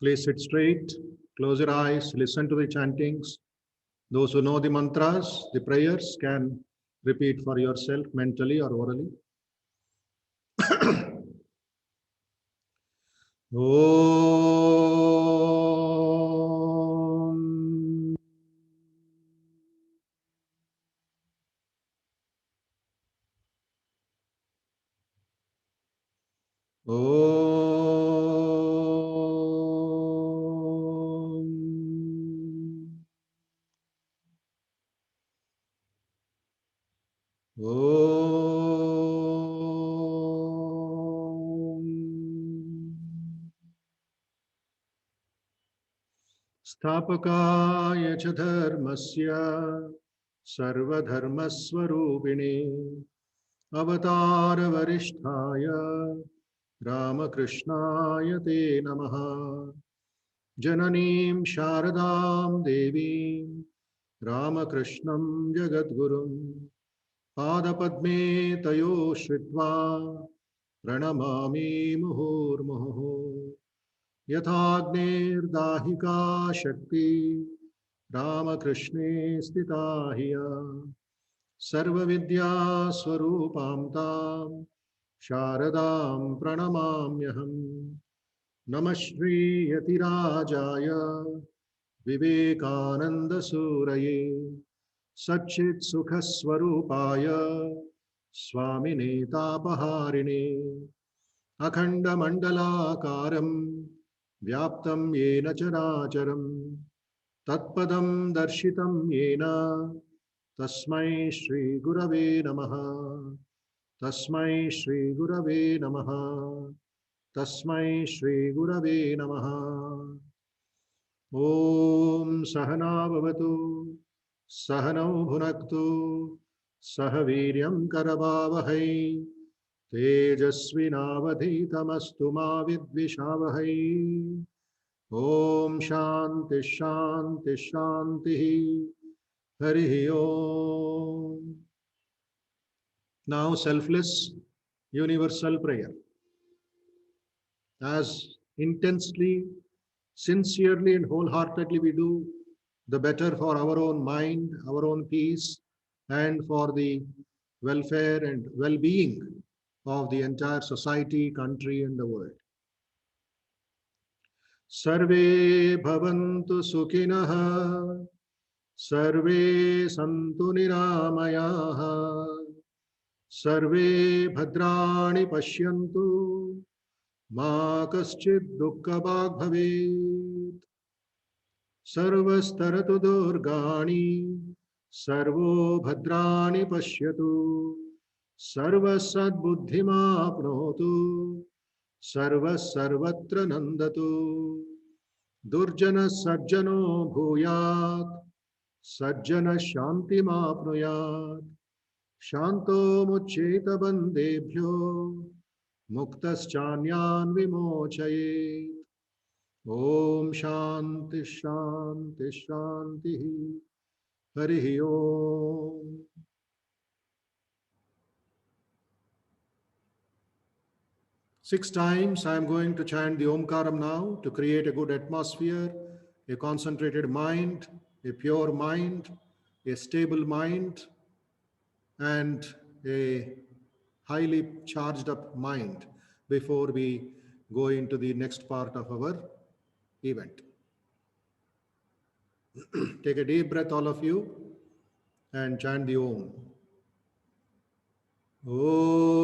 Please sit straight, close your eyes, listen to the chantings. Those who know the mantras, the prayers, can repeat for yourself mentally or orally. Om. Om. Om. स्थापकाय च धर्मस्य सर्वधर्मस्वरूपिणे अवतारवरिष्ठाय रामकृष्णाय ते नमः। जननीं शारदां देवीं रामकृष्णं जगद्गुरुं पादपद्मे तयो श्रित्वा प्रणमामि मुहुर्मुहुः। यथाग्नेर्दाहिका शक्ति रामकृष्णे स्थिता हिय सर्वविद्यास्वरूपां तां शारदां प्रणमाम्यहम्। नमः श्रीयतिराजाय विवेकानन्दसूरये सच्चित्सुखस्वरूपाय स्वामिने तापहारिणे अखण्डमण्डलाकारं व्याप्तं येन चराचरं तत्पदं दर्शितं येन तस्मै श्रीगुरवे नमः। तस्मै श्रीगुरवे नमः। तस्मै श्रीगुरवे नमः। ॐ सहना भवतु सहनौ भुनक्तु सह वीर्यं करवावहै तेजस्विनावधीतमस्तु मा विद्विषावहै। ॐ शान्ति शान्ति शान्तिः। हरिः ॐ। Now selfless universal prayer. As intensely, sincerely and wholeheartedly we do, the better for our own mind, our own peace, and for the welfare and well-being of the entire society, country, and the world. Sarve bhavantu sukhinah, सर्वे सन्तु निरामयाः, सर्वे भद्राणि पश्यन्तु मा कश्चित् दुःखभाग् भवेत्। सर्वस्तरतु दुर्गाणि servo भद्राणि पश्यतु सर्वसद्बुद्धिमाप्नोतु सर्वः सर्वत्र नन्दतु। दुर्जनः सज्जनो भूयात् सज्जनः शान्तिमाप्नुयात्। शान्तो मुच्येत बन्देभ्यो मुक्तश्चान्यान् विमोचयेत्। ॐ शान्ति शान्ति शान्तिः। हरिः ॐ। Six times I am going to chant the Omkaram now to create a good atmosphere, a concentrated mind, a pure mind, a stable mind, and a highly charged up mind before we go into the next part of our event. Take a deep breath, all of you, and chant the Om. Oh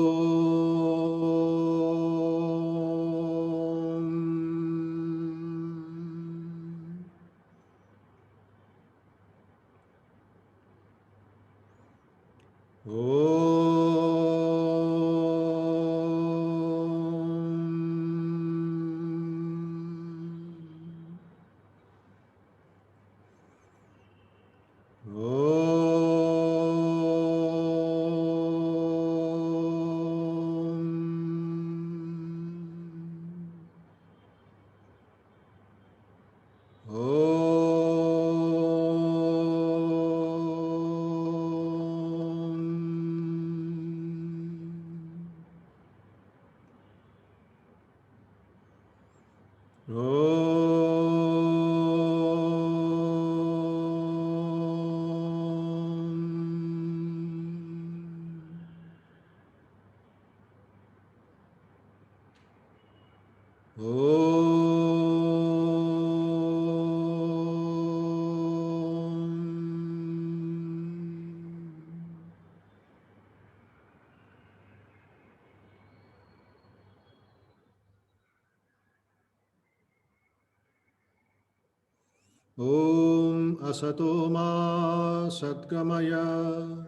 Om Asato Ma Satgamaya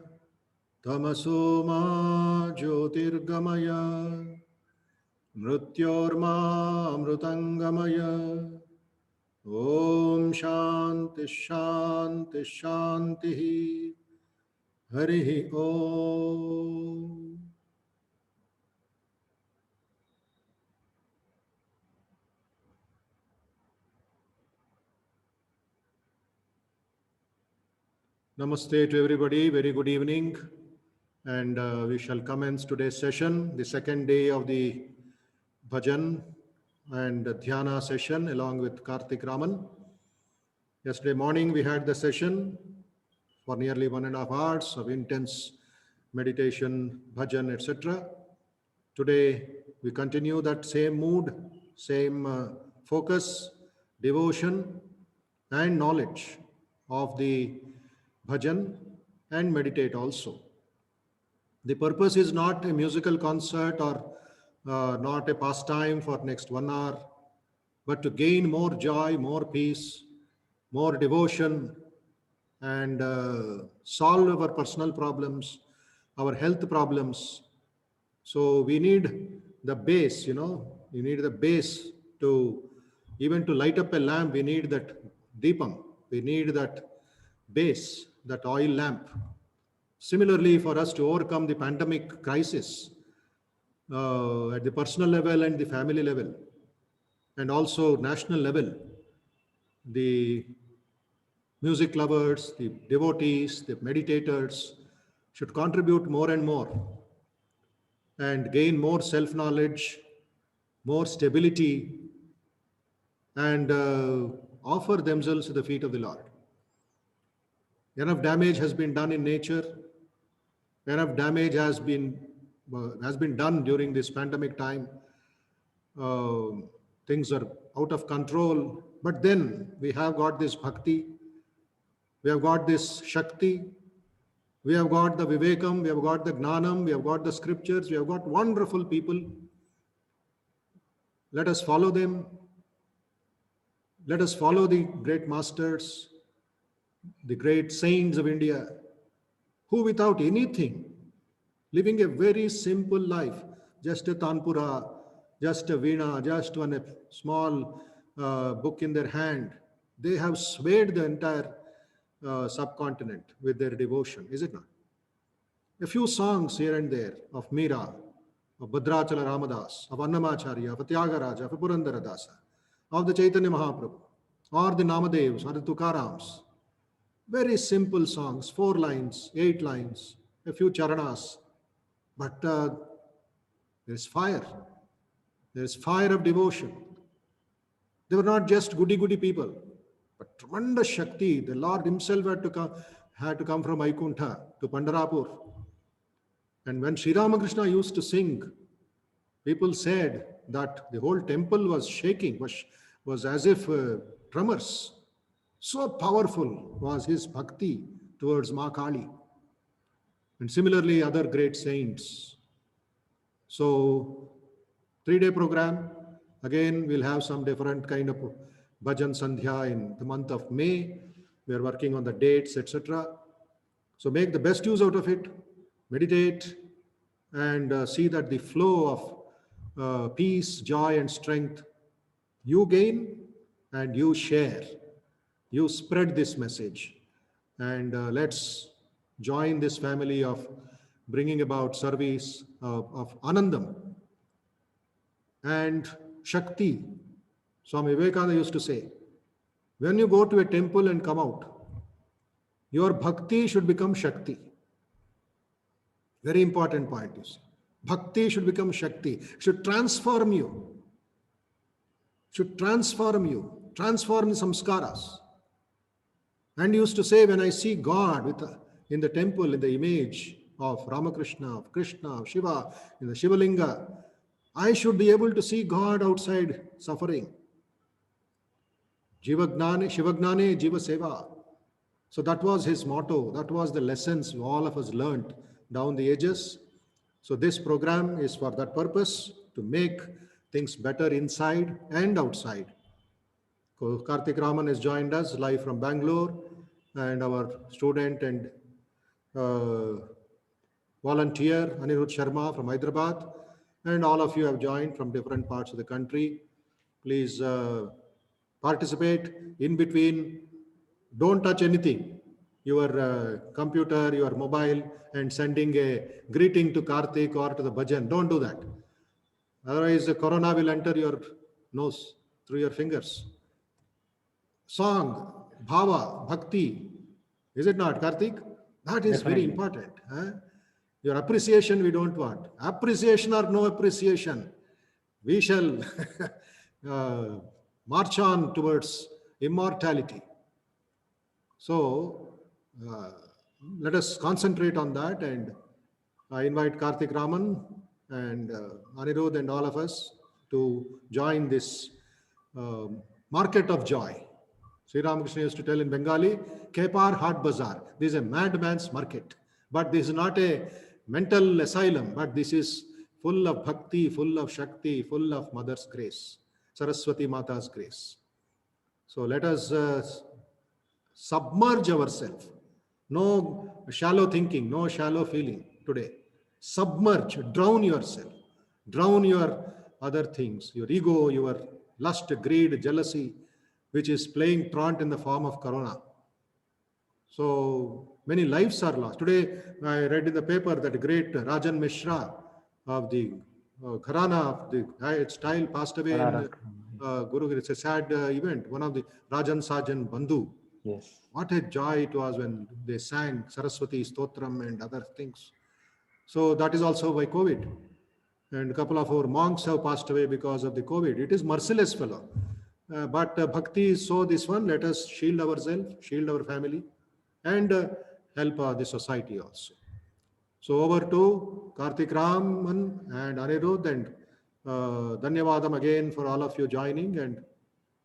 Tamaso Ma Jyotirgamaya Mrityorma Amrutangamaya. Om Shanti Shanti Shanti Hari Om. Namaste to everybody. Very good evening. And we shall commence today's session, the second day of the bhajan and dhyana session along with Karthik Raman. Yesterday morning we had the session for nearly 1.5 hours of intense meditation, bhajan, etc. Today we continue that same mood, same focus, devotion and knowledge of the bhajan and meditate also. The purpose is not a musical concert or not a pastime for next 1 hour, but to gain more joy, more peace, more devotion, and solve our personal problems, our health problems. So we need the base, we need the base to, even to light up a lamp, we need that deepam, we need that base, that oil lamp. Similarly, for us to overcome the pandemic crisis at the personal level and the family level, and also national level, the music lovers, the devotees, the meditators should contribute more and more and gain more self knowledge, more stability, and offer themselves to the feet of the Lord. Enough damage has been done in nature. Enough damage has been done during this pandemic time. Things are out of control. But then we have got this bhakti, we have got this shakti, we have got the vivekam, we have got the gnanam, we have got the scriptures, we have got wonderful people. Let us follow them. Let us follow the great masters, the great saints of India, who without anything, living a very simple life, just a tanpura, just a veena, just one small book in their hand, they have swayed the entire subcontinent with their devotion, is it not? A few songs here and there of Meera, of Bhadrachala Ramadas, of Annamacharya, of Tyagaraja, of Purandaradasa, of the Chaitanya Mahaprabhu, or the Namadevs, or the Tukarams. Very simple songs, 4 lines, 8 lines, a few charanas. But there is fire. There is fire of devotion. They were not just goody people, but tremendous Shakti. The Lord himself had to come from Vaikuntha to Pandharpur. And when Sri Ramakrishna used to sing, people said that the whole temple was shaking, was as if tremors. So powerful was his bhakti towards Ma Kali. And similarly, other great saints. So, 3-day program. Again, we'll have some different kind of bhajan sandhya in the month of May. We are working on the dates, etc. So make the best use out of it. Meditate and see that the flow of peace, joy, and strength you gain and you share. You spread this message. And let's join this family of bringing about service of Anandam and Shakti. Swami Vivekananda used to say, when you go to a temple and come out, your bhakti should become Shakti. Very important point is, bhakti should become Shakti, should transform you, transform the samskaras. And he used to say, when I see God in the temple, in the image of Ramakrishna, of Krishna, of Shiva, in the Shivalinga, I should be able to see God outside suffering. Jivagnane, Shivagnane, Jiva Seva. So that was his motto. That was the lessons all of us learned down the ages. So this program is for that purpose, to make things better inside and outside. Karthik Raman has joined us live from Bangalore, and our student and volunteer Anirudh Sharma from Hyderabad, and all of you have joined from different parts of the country. Please participate. In between, don't touch anything, your computer, your mobile, and sending a greeting to Karthik or to the bhajan. Don't do that. Otherwise, the corona will enter your nose through your fingers. Song, bhava, bhakti, is it not, Karthik? That is very Definitely. important. Your appreciation we don't want. Appreciation or no appreciation, we shall march on towards immortality. So let us concentrate on that, and I invite Karthik Raman and Anirudh and all of us to join this market of joy. Sri Ramakrishna used to tell in Bengali, Kepar Hat Bazaar. This is a madman's market. But this is not a mental asylum, but this is full of bhakti, full of shakti, full of Mother's grace, Saraswati Mata's grace. So let us submerge ourselves. No shallow thinking, no shallow feeling today. Submerge, drown yourself, drown your other things, your ego, your lust, greed, jealousy, which is playing truant in the form of corona. So many lives are lost. Today, I read in the paper that great Rajan Mishra of the Gharana of the style passed away in Guru. It's a sad event. One of the Rajan Sajan Bandhu. Yes. What a joy it was when they sang Saraswati Stotram and other things. So that is also by COVID. And a couple of our monks have passed away because of the COVID. It is merciless fellow. But bhakti is so this one. Let us shield ourselves, shield our family, and help the society also. So over to Karthik Raman and Anirudh, and Dhanyavadam again for all of you joining, and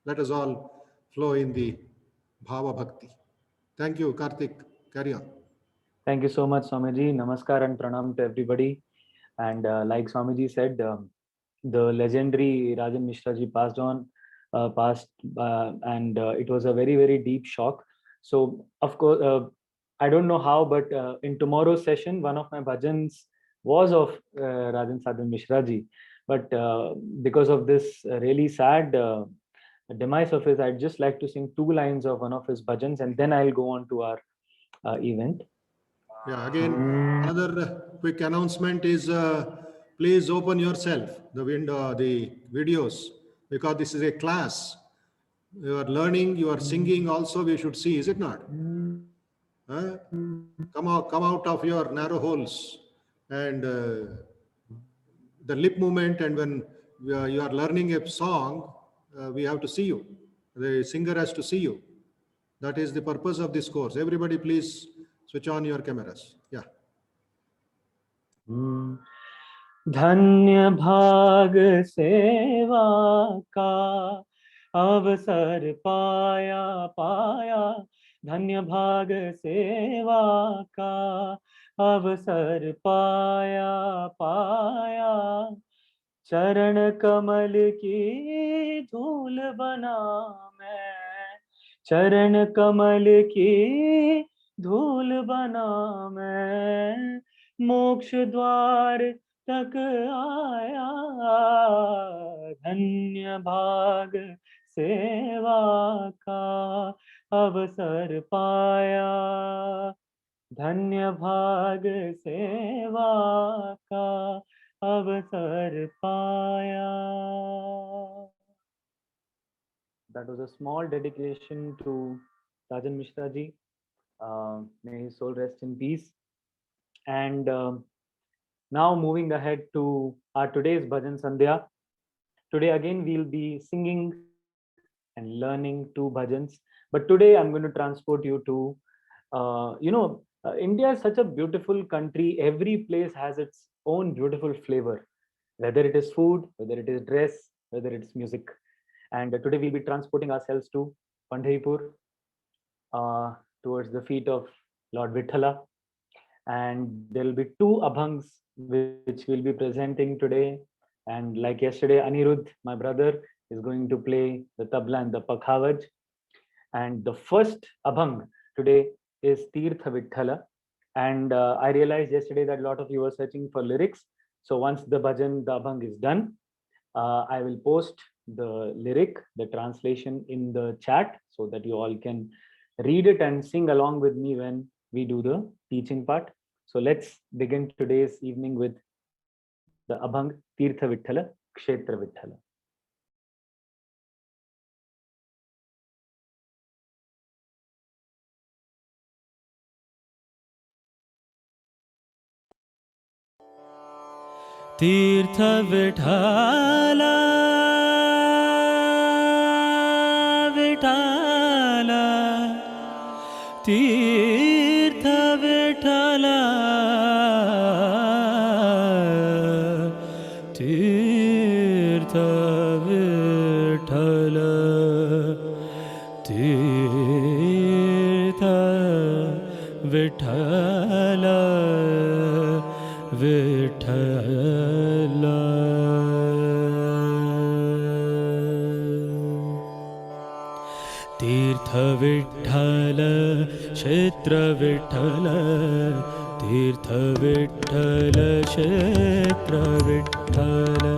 let us all flow in the Bhava Bhakti. Thank you, Karthik. Carry on. Thank you so much, Swamiji. Namaskar and pranam to everybody. And like Swamiji said, the legendary Rajan Mishra ji passed on, and it was a very, very deep shock. So, of course, I don't know how, but in tomorrow's session, one of my bhajans was of Rajan Sadan Mishra ji. But because of this really sad demise of his, I'd just like to sing 2 lines of one of his bhajans, and then I'll go on to our event. Yeah, again, another quick announcement is please open yourself, the window, the videos, because this is a class. You are learning, you are singing also, we should see, is it not? Come out of your narrow holes, and the lip movement, and when you are learning a song, we have to see you. The singer has to see you. That is the purpose of this course. Everybody please switch on your cameras. Yeah. धन्य भाग सेवा का अवसर पाया पाया, धन्य भाग सेवा का अवसर पाया पाया, चरण कमल की धूल बना मैं, चरण कमल की धूल बना मैं, मोक्ष द्वार तक आया, धन्य भाग सेवा का अवसर पाया, धन्य भाग सेवा का अवसर पाया. That was a small dedication to Rajan Mishra ji. May his soul rest in peace. And now moving ahead to our today's Bhajan Sandhya. Today again we'll be singing and learning 2 bhajans. But today I'm going to transport you to, India is such a beautiful country. Every place has its own beautiful flavor, whether it is food, whether it is dress, whether it's music. And today we'll be transporting ourselves to Pandharpur, towards the feet of Lord Vithala. And there will be 2 abhangs which we'll be presenting today. And like yesterday, Anirudh, my brother, is going to play the tabla and the pakhavaj. And the first abhang today is Tirtha Vithala. And I realized yesterday that a lot of you were searching for lyrics. So once the bhajan, the abhang is done, I will post the lyric, the translation in the chat so that you all can read it and sing along with me when we do the teaching part. So let's begin today's evening with the abhang Tirtha Vithala, Kshetra Vithala. Tirtha Vithala, Vithala, Tirtha Vithala, Tirtha Vithala, Tirtha Vithala, Vithala. Tirtha Vithala, Kshetra Vithala, Tirtha Vithala, Kshetra Vithala,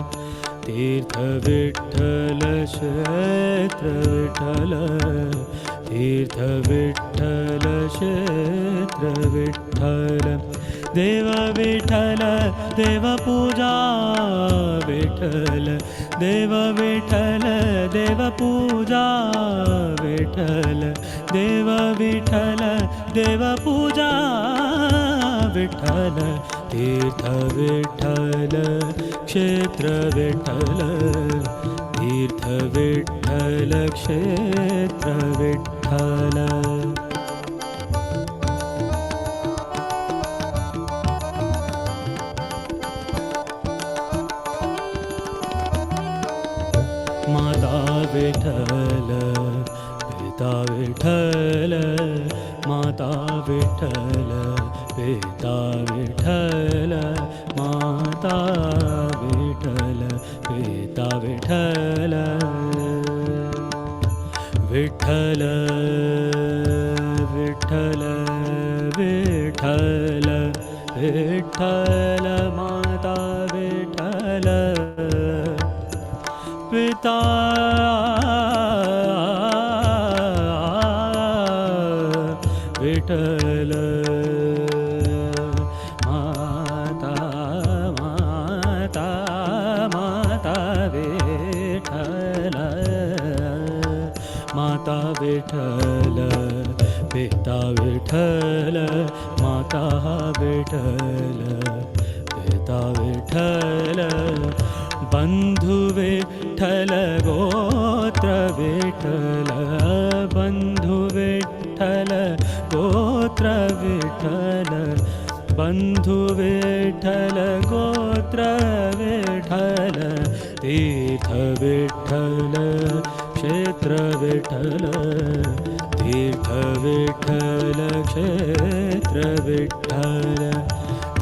Tirtha Vithala, Kshetra Vithala, Tirtha Vithala, Kshetra Vithala. Deva Vithala, Deva Puja Vithala, Deva Vithala, Deva Puja Vithala, Deva Vithala, Deva Puja Vithala, Tirtha Vithala, Kshetra Vithala, Tirtha Vithala, Kshetra Vithala. Mata Vithala, Pita Vithala, Mata Vithala, Pita Vithala, Mata Vithala, Pita Vithala, Vithala, Vithala, Vithala, Vithala, Mata Vithala, Pita Vithala, Mata, Mata, Mata Vithala, Mata Vithala, Pita Vithala, Mata Vithala, Pita Vithala. Bandhu Vithala, Gotra Vithala, Bandhu Vithala, Gotra Vithala, Bandhu Vithala, Gotra Vithala, Tirtha Vithala, Kshetra Vithala, Tirtha Vithala, Kshetra Vithala,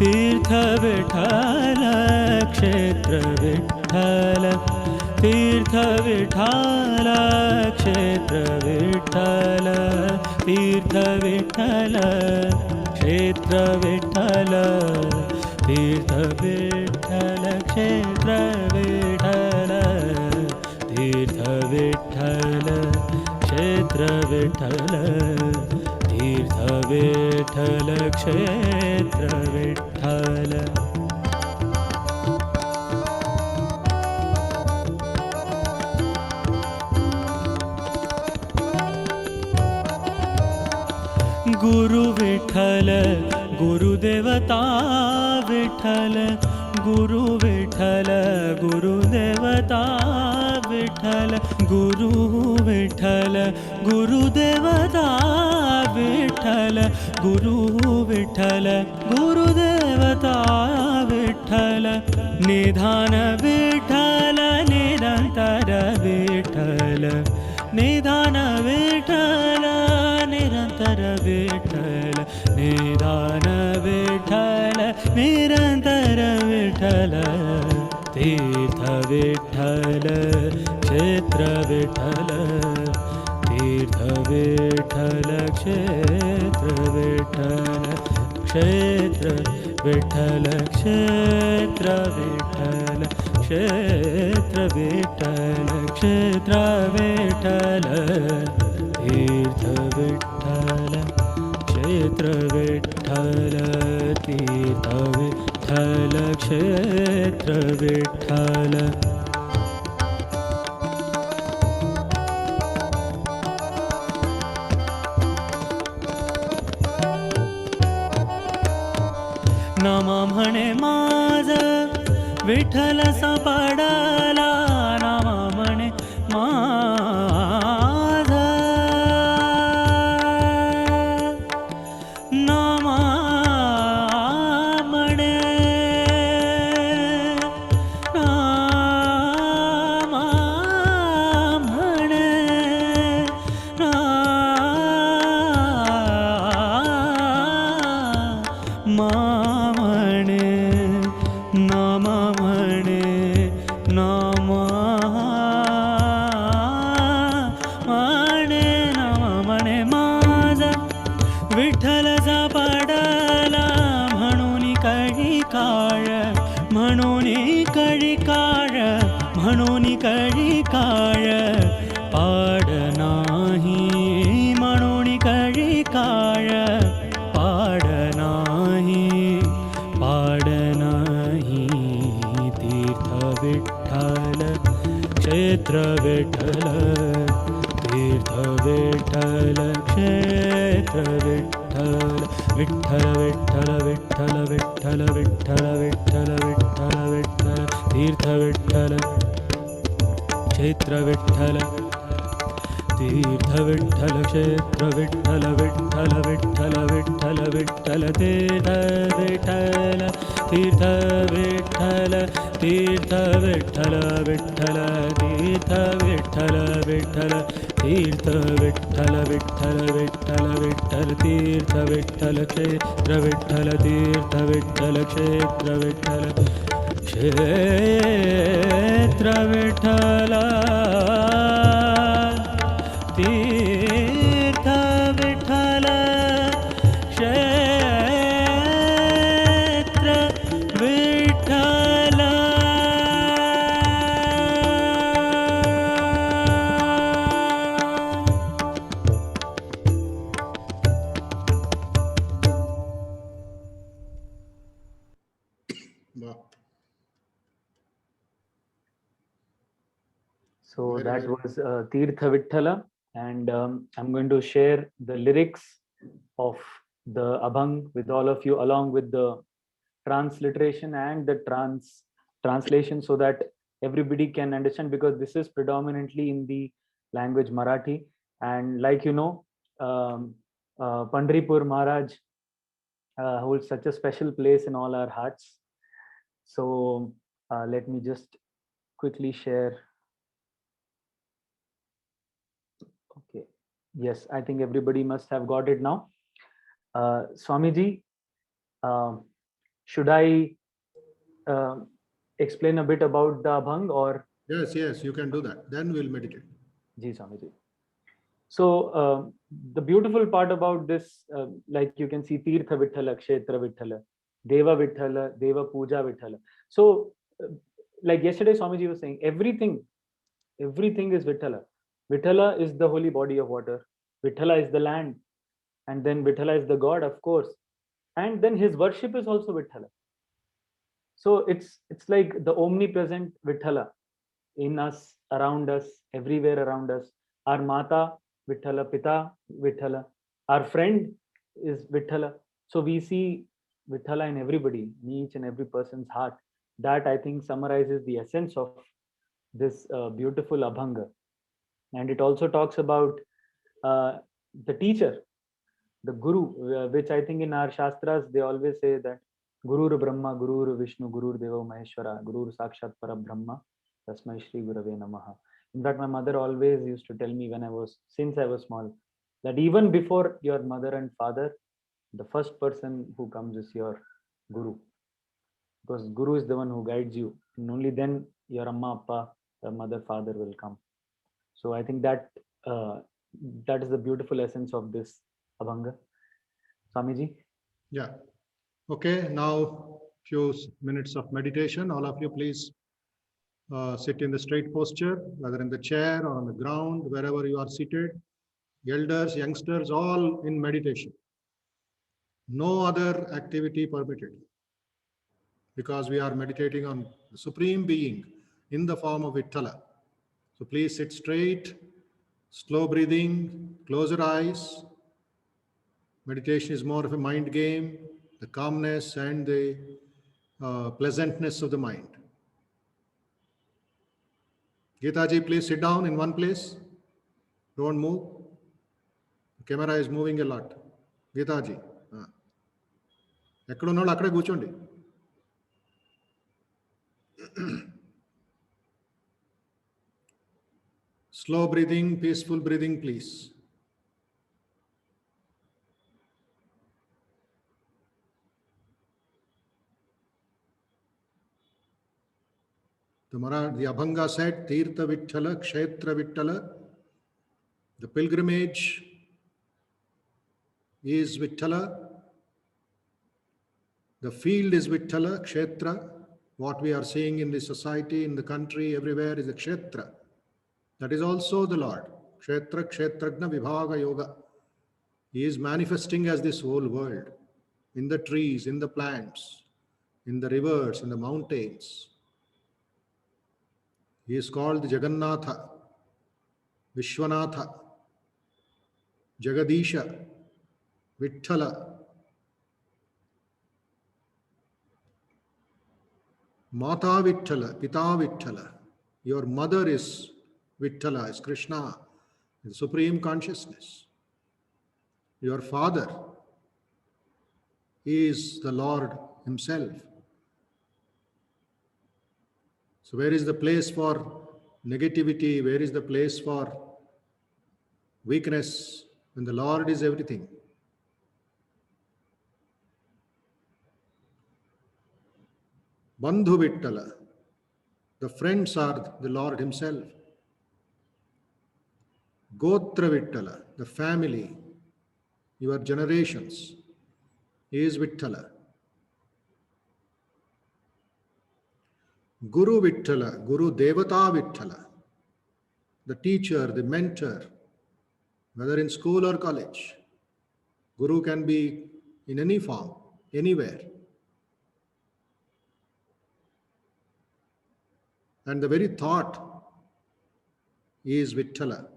Tirtha Vithala, Kshetra Vithala, Tirtha Vithala, Kshetra Vithala, Tirtha Vithala, Kshetra Vithala, Tirtha Vithala, Kshetra Vithala, Tirtha Vithala, Kshetra Vithala, Tirtha Vithala, Kshetra Vithala. Guru Vithala, Guru Devata Vithala, Guru Vithala, Guru Devata Vithala, Guru Vithala, Guru Devata Vithala, Guru Vithala, Guru Devata Vithala, Nidhana Vithala, Nirantara Vithala, Nidhana Vithala, Nirantara Vithala, Nidhana Vithala, Nirantara Vithala, Tirtha Vithala, क्षेत्र विठ्ठल तीर्थ विठ्ठल क्षेत्र विठ्ठल क्षेत्र विठ्ठल क्षेत्र विठ्ठल क्षेत्र विठ्ठल क्षेत्र विठ्ठल तीर्थ विठ्ठल क्षेत्र विठ्ठल तीर्थ विठ्ठल क्षेत्र विठ्ठल नाम म्हणे माझ विठ्ठल सापडला नाम म्हणे माझ नाम म्हणे नाम म्हणे नाम नाम म्हणे नाम म्हणे नाम म्हणे माझा विठ्ठल सापडला म्हणून कळी काळ म्हणून कळी काळ म्हणून कळी काळ पाड नाही म्हणून कळी काळ पाड नाही पाड नाही तीर्थ विठ्ठल क्षेत्र विठ्ठल तीर्थ विठ्ठल क्षेत्र विठ्ठल विठ्ठल विठ्ठल विठ्ठल विठ्ठल विठ्ठल विठ्ठल विठ्ठल विठ्ठल तीर्थ विठ्ठल क्षेत्र विठ्ठल तीर्थ विठ्ठल क्षेत्र विठ्ठल विठ्ठल विठ्ठल विठ्ठल विठ्ठल तीर्थ विठ्ठल तीर्थ विठ्ठल तीर्थ विठ्ठल विठ्ठल तीर्थ विठ्ठल विठ्ठल तीर्थ विठ्ठल विठ्ठल विठ्ठल विठ्ठल तीर्थ विठ्ठल क्षेत्र विठ्ठल तीर्थ विठ्ठल क्षेत्र विठ्ठल क्षेत्र विठ्ठल तीर्थ विठ्ठल क्षेत्र Vitthal Wow. So Very that well. was Tirtha Vitthala, and I'm going to share the lyrics of the Abhang with all of you, along with the transliteration and the translation, so that everybody can understand, because this is predominantly in the language Marathi. And like you know, Pandharpur Maharaj holds such a special place in all our hearts. So let me just quickly share. Okay. Yes, I think everybody must have got it now. Swamiji, should I explain a bit about the Abhang, or? Yes, yes, you can do that. Then we'll meditate. Ji, Swamiji. So the beautiful part about this, like you can see, Tirtha Vitthala, Kshetra Vitthala, Deva Vitthala, Deva Puja Vitthala. So like yesterday Swamiji was saying, everything is Vitthala. Vitthala is the holy body of water. Vitthala is the land. And then Vitthala is the God, of course. And then his worship is also Vitthala. So it's like the omnipresent Vitthala in us, around us, everywhere around us. Our Mata, Vitthala, Pita, Vitthala. Our friend is Vitthala. So we see Vitthala in everybody, in each and every person's heart. That, I think, summarizes the essence of this beautiful Abhanga. And it also talks about the teacher, the Guru, which I think in our Shastras, they always say that Gurur Brahma, Gurur Vishnu, Gurur Deva Maheshwara, Gurur Sakshat Parabrahma, Tasmai Shri Gurave Namaha. In fact, my mother always used to tell me since I was small, that even before your mother and father, the first person who comes is your Guru. Because Guru is the one who guides you. And only then your Amma, Appa, the mother father will come. So I think that that is the beautiful essence of this Abhanga. Swamiji. Yeah. Okay, now few minutes of meditation. All of you, please sit in the straight posture, whether in the chair or on the ground, wherever you are seated. Elders, youngsters, all in meditation. No other activity permitted, because we are meditating on the Supreme Being in the form of Vittala. So please sit straight, slow breathing, close your eyes. Meditation is more of a mind game, the calmness and the pleasantness of the mind. Geetaji, please sit down in one place. Don't move. The camera is moving a lot. Geetaji. ఎక్కడున్నాళ్ళు అక్కడే కూర్చోండి. Slow breathing, peaceful breathing, please. The Abhanga said, Tirtha Vitthala, Kshetra Vitthala. The pilgrimage is Vitthala. The field is Vitthala, Kshetra. What we are seeing in the society, in the country, everywhere is a Kshetra. That is also the Lord. Kshetra, Kshetragna Vibhaga Yoga. He is manifesting as this whole world, in the trees, in the plants, in the rivers, in the mountains. He is called Jagannatha, Vishwanatha, Jagadisha, Vitthala. Mata Vitthala, Pita Vitthala. Your mother is Vitthala, is Krishna, the Supreme Consciousness. Your father is the Lord Himself. So where is the place for negativity? Where is the place for weakness when the Lord is everything? Bandhu Vittala. The friends are the Lord Himself. Gotra Vittala, the family, your generations, is Vittala. Guru Vittala, Guru Devata Vittala, the teacher, the mentor, whether in school or college. Guru can be in any form, anywhere. And the very thought is Vittala.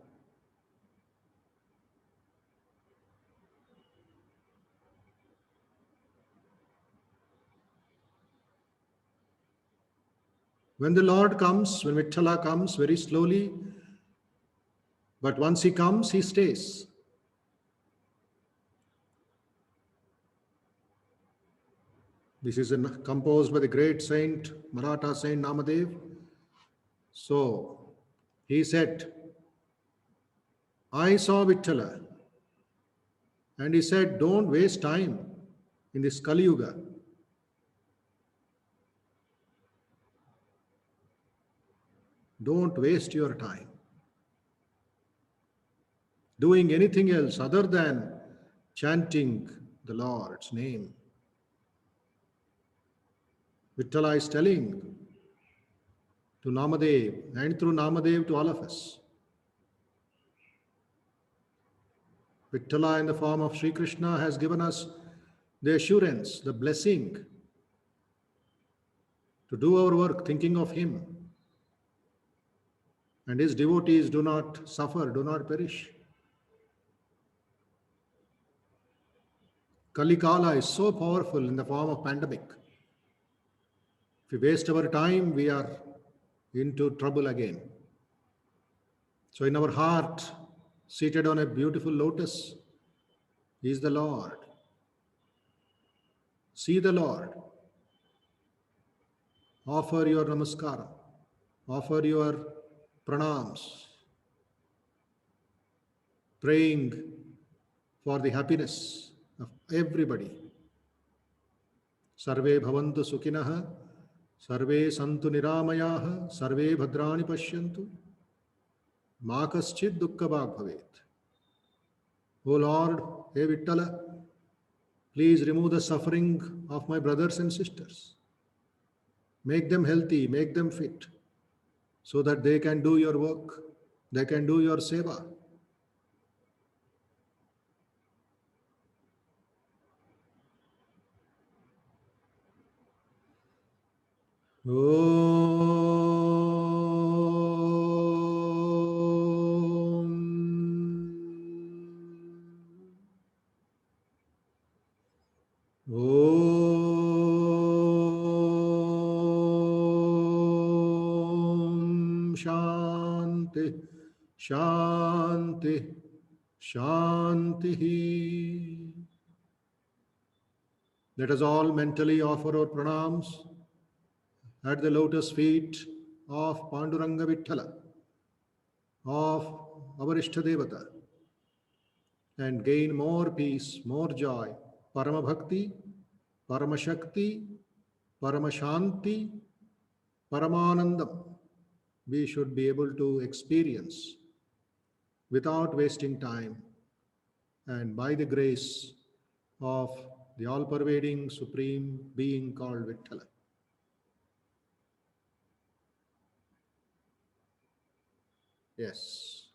When the Lord comes, when Vittala comes very slowly, but once He comes, He stays. This is composed by the great saint, Maratha saint Namadev. So, he said, I saw Vittala. And he said, don't waste time in this Kali Yuga. Don't waste your time doing anything else other than chanting the Lord's name. Vittala is telling to Namadev and through Namadev to all of us. Vittala in the form of Sri Krishna has given us the assurance, the blessing to do our work thinking of Him. And His devotees do not suffer, do not perish. Kali Kala is so powerful in the form of pandemic. If we waste our time, we are into trouble again. So in our heart, seated on a beautiful lotus, is the Lord. See the Lord. Offer your namaskaram. Offer your pranams. Praying for the happiness of everybody. Sarve bhavantu sukhinaha, सर्वे सन्तु निरामयाः, सर्वे भद्राणि पश्यन्तु, मा कश्चित् दुःखभाग् भवेत्. O Lord, hey Vittala, please remove the suffering of my brothers and sisters. Make them healthy, make them fit, so that they can do your work, they can do your seva. Shanti, Shanti, Shanti. Let us all mentally offer our pranams at the lotus feet of Panduranga Vittala, of our Ishtadevata, and gain more peace, more joy, Parama Bhakti, Parama Shakti, Parama Shanti, Paramanandam. We should be able to experience without wasting time, and by the grace of the all-pervading supreme being called Vittala. Yes.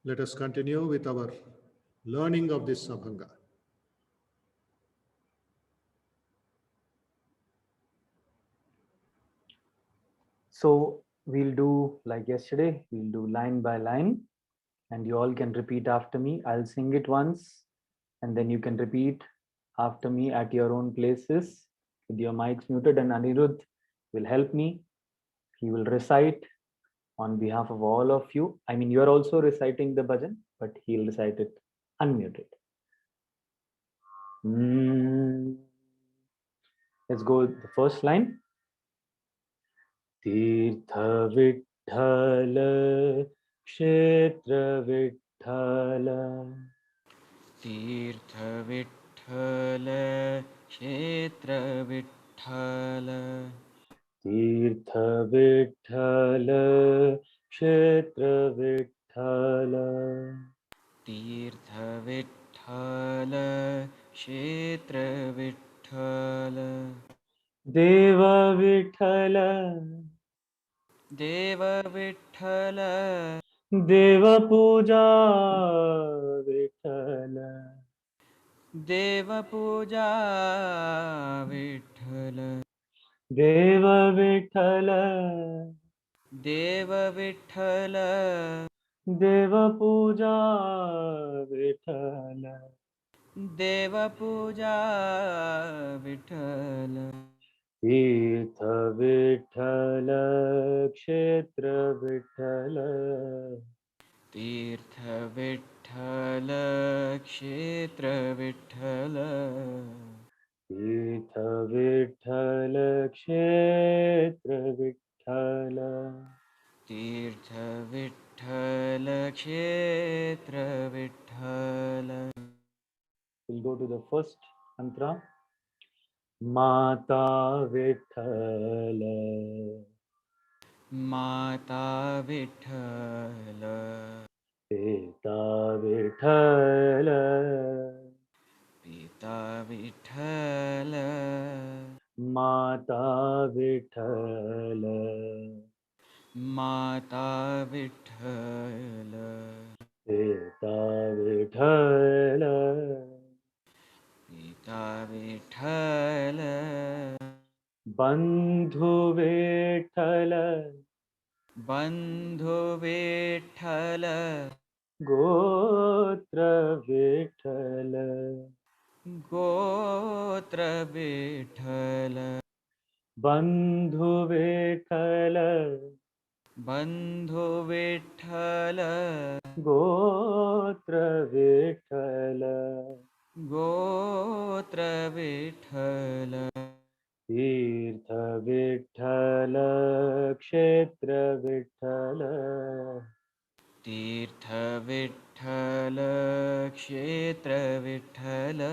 Let us continue with our learning of this Abhanga. So we'll do like yesterday, we'll do line by line, and you all can repeat after me. I'll sing it once, and then you can repeat after me at your own places with your mics muted, and Anirudh will help me. He will recite on behalf of all of you. I mean, you are also reciting the bhajan, but he'll recite it unmuted. Let's go with the first line. Tirtha Vithala, Kshetra Vithala. Tirtha Vithala, Kshetra Vithala. Tirtha Vithala, Kshetra Vithala. Tirtha Vithala, Kshetra Vithala. Deva Vithala, Deva Vithala, Deva Puja Vithala. Deva Puja Vithala. Deva Vithala, Deva Vithala, Deva Puja Vithala. Deva Puja Vithala. Tirtha Vithala, Kshetra Vithala. Tirtha Vithala, Kshetra Vithala. Tirtha Vithala, Kshetra Vithala. Tirtha Vithala, Kshetra Vithala. We'll go to the first mantra. Mata Vithala. Mata Vithala. Pita Vithala. Pita Vithala. Mata Vithala. Mata Vithala. Pita Vithala. Pita Vithala. Bandhu Vithala. Bandhu Vithala. Gotra Vithala. Gotra Vithala. Bandhu Vithala. Bandhu Vithala. Gotra Vithala. Gotra Vithala. Tirtha Vithala, Kshetra Vithala. Tirtha Vithala, Kshetra Vithala.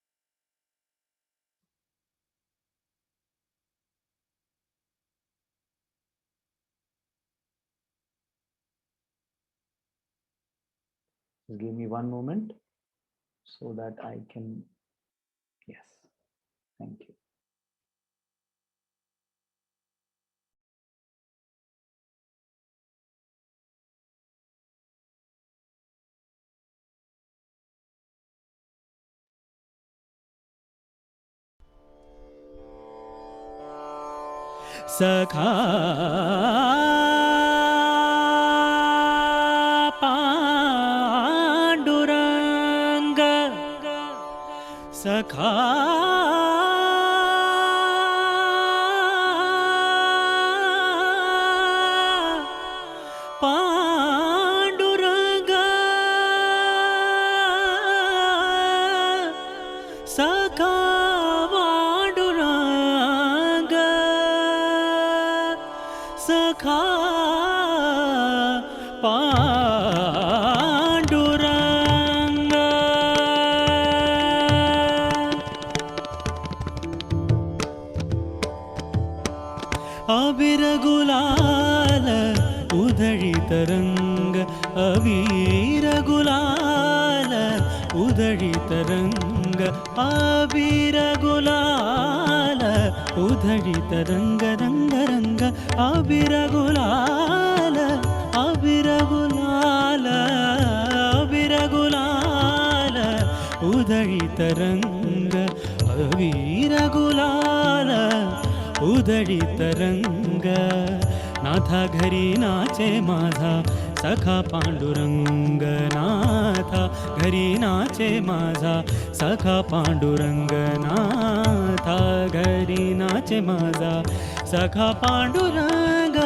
Just give me one moment so that I can, yes, thank you. सखा पांडुरंग सखा पांडुरंग सखा पांडुरंग सखा पांडुरंग अबीर गुलाल उधळीत रंग अबीर गुलाल उधळीत रंग अबीर गुलाल उधळीत रंग रंग रंग अबीर गुलाल अबीर गुलाल अबीर गुलाल उधळीत रंग अबीर गुलाल उधळीत रंग नाथा घरी नाचे माझा सखा पांडुरंग नाथा घरी नाचे माझा सखा पांडुरंग नाथा घरी नाचे माझा सखा पांडुरंग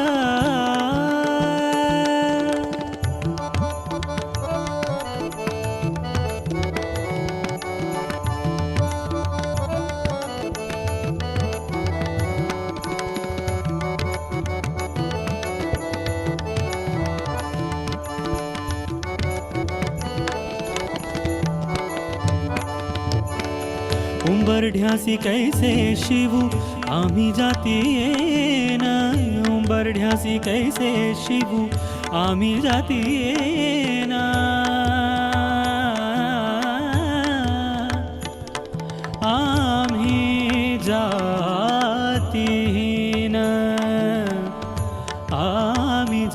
उंबरढ्यासी कैसे शिवू आम्ही जातीयेन उंबरढ्यासी कैसे शिवू आम्ही जातीयेन आम्ही जातीहीन आम्ही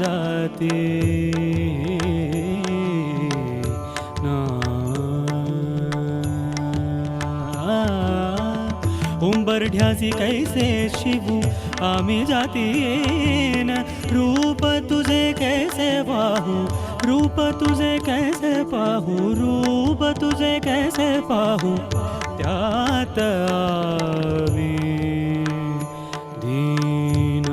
उंबरढ्यासी कैसे शिवू आम्ही जातीयेन रूप तुझे कैसे पाहू रूप तुझे कैसे पाहू रूप तुझे कैसे पाहू त्यात आम्ही दीन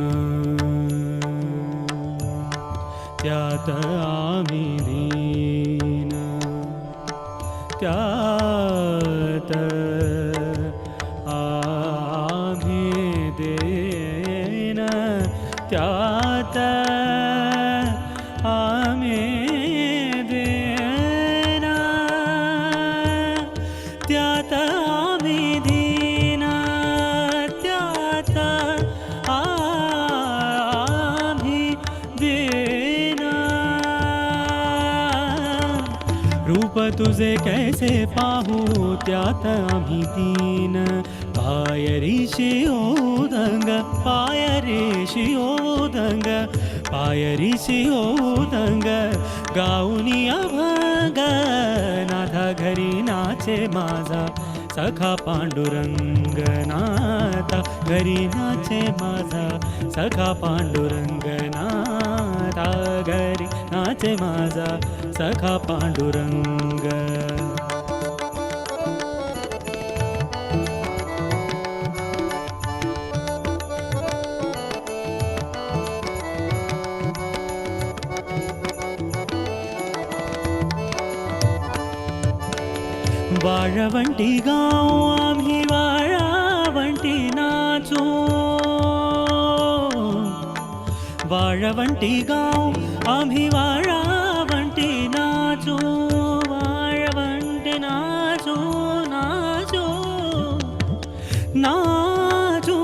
त्यात आम्ही दीन त्यात त्यात आम्ही देना त्यात आम्ही दीना त्यात आम्ही देना रूप तुझे कैसे पाहू त्यात आम्ही दीन पायरीशी ओदंग पायरीशी ओदंग पायरीशी ओदंग गाऊनी अभंग नाथा घरी नाचे माझा सखा पांडुरंग नाथा घरी नाचे माझा सखा पांडुरंग नाथा घरी नाचे माझा सखा पांडुरंग वाळवंटी गाव आम्ही वाळवंटी नाचू वाळवंटी गाव आम्ही वाळवंटी नाचू वाळवंटी नाचू नाचू नाचू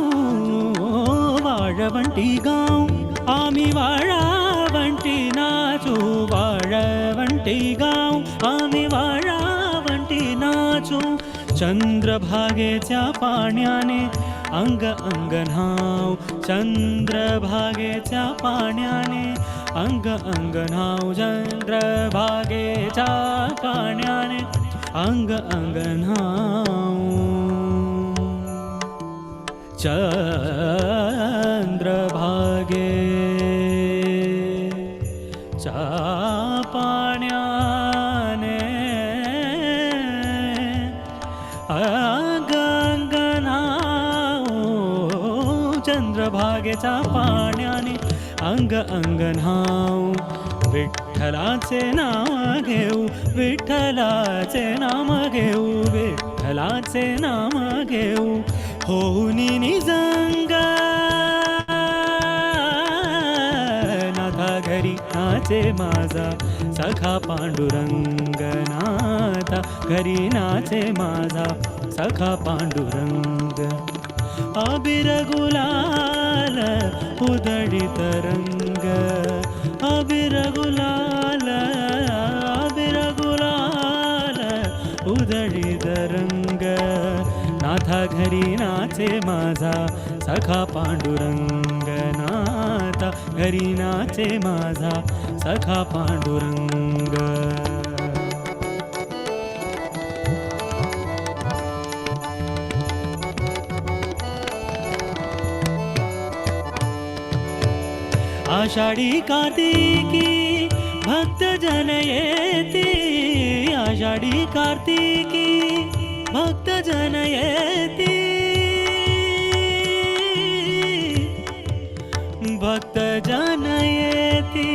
वाळवंटी गाव आम्ही वाळवंटी नाचू वाळवंटी गाव नाचू चंद्रभागेच्या पाण्याने अंग अंग न्हाव चंद्रभागेच्या पाण्याने अंग अंग न्हाव चंद्रभागेच्या पाण्याने अंग अंग न्हाव चंद्रभागे च्या पाण्याने अंग अंग न्हाव चंद्रभागेच्या पाण्याने अंग अंग न्हाव विठ्ठलाचे नाम घेऊ विठ्ठलाचे नाम घेऊ विठ्ठलाचे नाम घेऊ होऊनी निजंग नाथा घरी नाचे माझा सखा पांडुरंग नाथा घरी नाचे माझा सखा पांडुरंग अबीर गुलाल उधळीत रंग अबीर गुलाल उधळीत रंग नाथा घरी नाचे माझा सखा पांडुरंग नाथा घरी नाचे माझा सखा पांडुरंग आषाढी कार्तिकी भक्त जन येती आषाढी कार्तिकी भक्त जन येती भक्त जन येती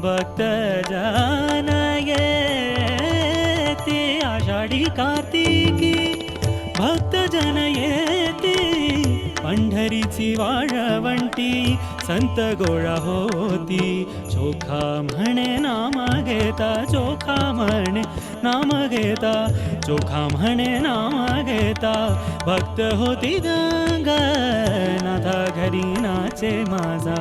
भक्त जन येती आषाढी कार्तिकी भक्त जन येती पंढरीची वाळवंटी संत गोळा होती चोखा म्हणे नाम घेता चोखा म्हणे नाम घेता चोखा म्हणे नाम घेता भक्त होती गंग नाथा घरी नाचे माझा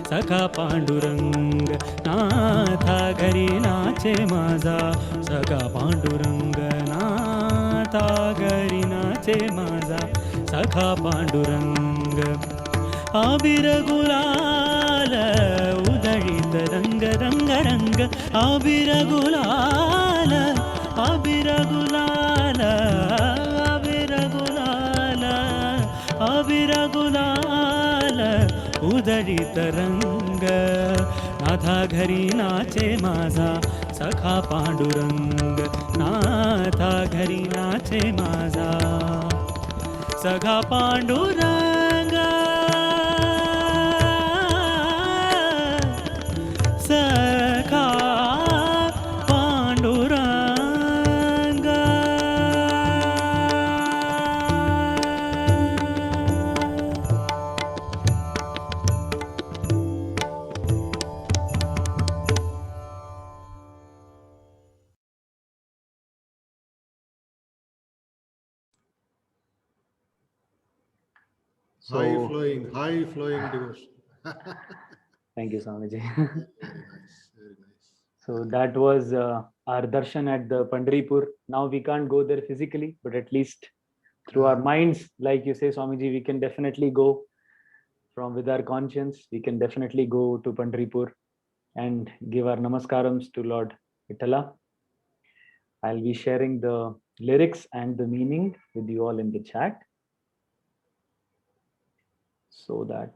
सखा पांडुरंग नाथा घरी नाचे माझा सखा पांडुरंग नाथा घरी नाचे माझा सखा पांडुरंग अबीर गुलाल उधळीत रंग रंग रंग अबीर गुलाल अबीर गुलाल अबीर गुलाल अबीर गुलाल उधळीत रंग नाथा घरी नाचे माझा सखा पांडुरंग नाथा घरी नाचे माझा सखा पांडुरंग सखा Pandurang high flowing devotion. Thank you, Swamiji. Very nice, very nice. So that was our darshan at the Pandharipur. Now we can't go there physically, but at least through our minds, like you say, Swamiji, we can definitely go from with our conscience. We can definitely go to Pandharipur and give our namaskarams to Lord Vittala. I'll be sharing the lyrics and the meaning with you all in the chat, so that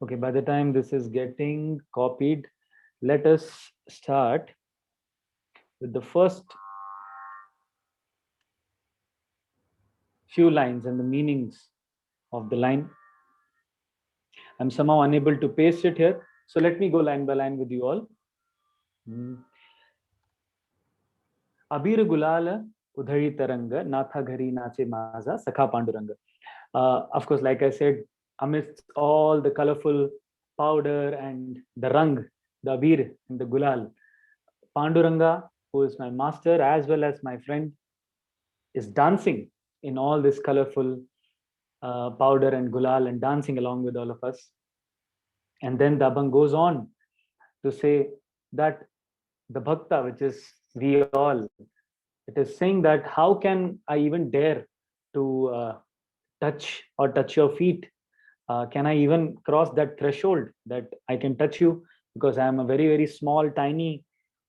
okay, by the time this is getting copied, let us start with the first few lines and the meanings of the line. I'm somehow unable to paste it here, so let me go line by line with you all. Abir gulala udhari taranga natha ghari nache maza sakha panduranga. Of course, like I said, amidst all the colorful powder and the rang, the abir and the gulal, Panduranga who is my master as well as my friend, is dancing in all this colorful powder and gulal and dancing along with all of us. And then the Abhang goes on to say that the bhakta, which is we all, it is saying that how can I even dare to touch your feet? Can I even cross that threshold that I can touch you? Because I am a very, very small, tiny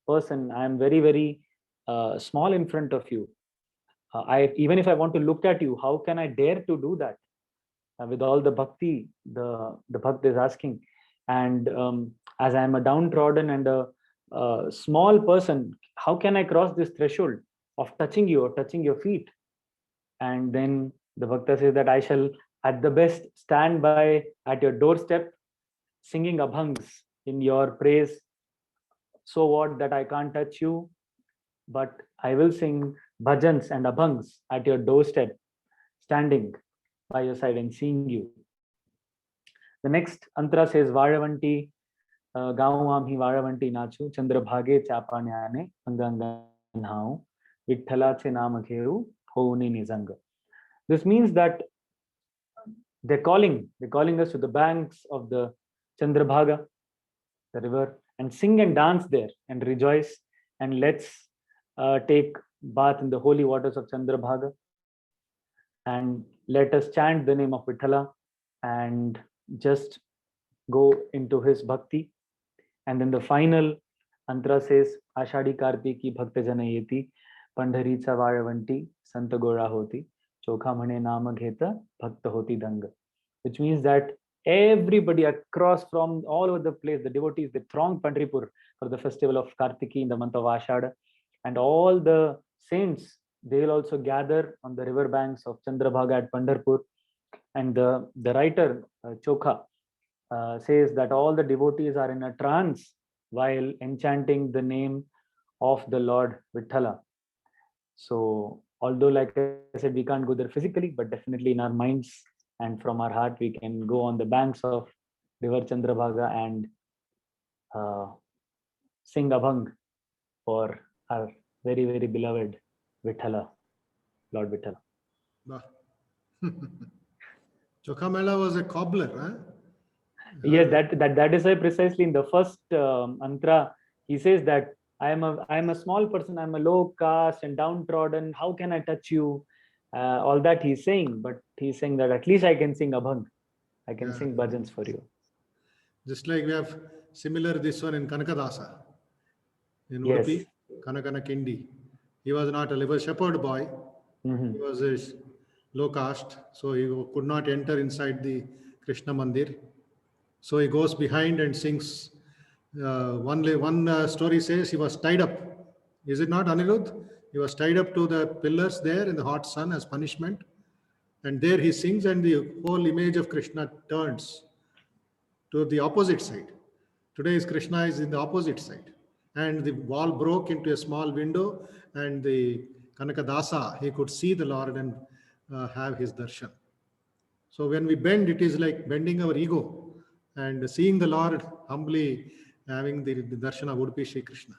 person. I am very, very small in front of you. Even if I want to look at you, how can I dare to do that? With all the bhakti, the bhakt is asking. And as I am a downtrodden and a small person, how can I cross this threshold of touching you or touching your feet? And then the bhakta says that I shall at the best stand by at your doorstep singing abhangs in your praise. So what that I can't touch you, but I will sing bhajans and abhangs at your doorstep, standing by your side and seeing you. The next antra says Varavanti Gaum hi Varavanti Nachu Chandra Bhage Chapanyane Anganganhau Vitthala che Nama Gheru Houni Nizanga. This means that they're calling us to the banks of the Chandrabhaga, the river, and sing and dance there and rejoice, and let's take bath in the holy waters of Chandrabhaga, and let us chant the name of Vitthala and just go into his bhakti. And then the final antra says Ashadi Kartiki Bhakta Janayeti Pandhari Varavanti Santa Gora Hoti Chokha Mane Nama Gheta Bhakta Hoti Danga, which means that everybody across from all over the place, the devotees, they throng Pandharpur for the festival of Kartiki in the month of Ashada, and all the saints, they will also gather on the river banks of Chandrabhaga at Pandharpur. And the writer Chokha says that all the devotees are in a trance while enchanting the name of the Lord Vitthala. So although, like I said, we can't go there physically, but definitely in our minds and from our heart, we can go on the banks of river Chandrabhaga and sing abhang for our very, very beloved Vitthala, Lord Vitthala. Chokhamela was a cobbler, huh? Yes, that is why precisely in the first antra, he says that I am a small person, I'm a low caste and downtrodden. How can I touch you? All that he's saying, but he's saying that at least I can sing abhang. I can sing bhajans for you. Just like we have similar this one in Kanakadasa. In Yes. Udupi, Kanakana Kindi. He was not a shepherd boy. Mm-hmm. He was a low caste, so he could not enter inside the Krishna Mandir. So he goes behind and sings. One story says he was tied up. Is it not, Anirudh? He was tied up to the pillars there in the hot sun as punishment. And there he sings, and the whole image of Krishna turns to the opposite side. Today's Krishna is in the opposite side. And the wall broke into a small window, and the Kanakadasa, he could see the Lord and have his darshan. So when we bend, it is like bending our ego and seeing the Lord humbly having the darshan of Udupi Shri Krishna.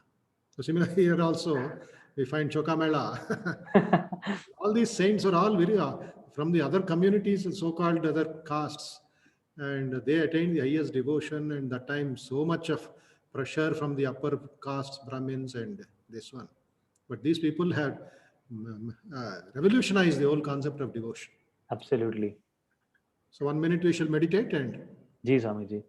So similarly here also, we find Chokamela. All these saints are all very from the other communities and so-called other castes, and they attained the highest devotion, and that time so much of pressure from the upper castes, Brahmins and this one. But these people have revolutionized the whole concept of devotion. Absolutely. So 1 minute we shall meditate and Ji Swamiji.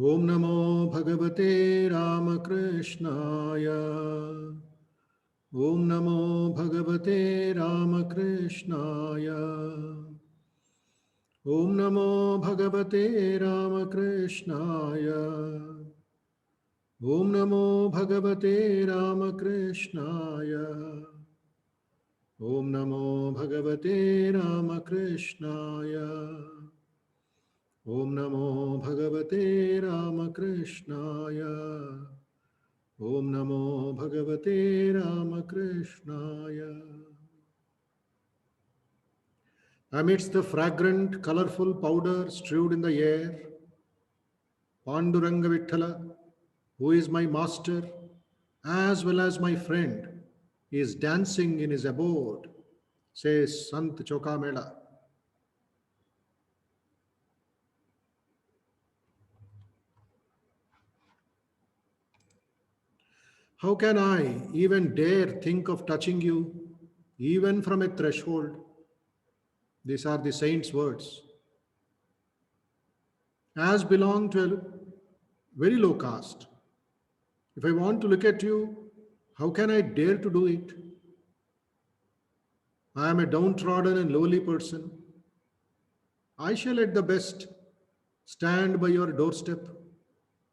Om Namo Bhagavate Ramakrishnaya. Om Namo Bhagavate Ramakrishnaya. Om Namo Bhagavate Ramakrishnaaya. Om Namo Bhagavate Ramakrishnaaya. Om Namo Bhagavate Ramakrishnaaya. Om Namo Bhagavate Ramakrishnaaya. Om Namo Bhagavate Ramakrishnaya. Amidst the fragrant, colorful powder strewed in the air, Panduranga Vitthala, who is my master as well as my friend, is dancing in his abode, says Sant Chokamela. How can I even dare think of touching you, even from a threshold? These are the saint's words. As belong to a very low caste, if I want to look at you, how can I dare to do it? I am a downtrodden and lowly person. I shall at the best stand by your doorstep,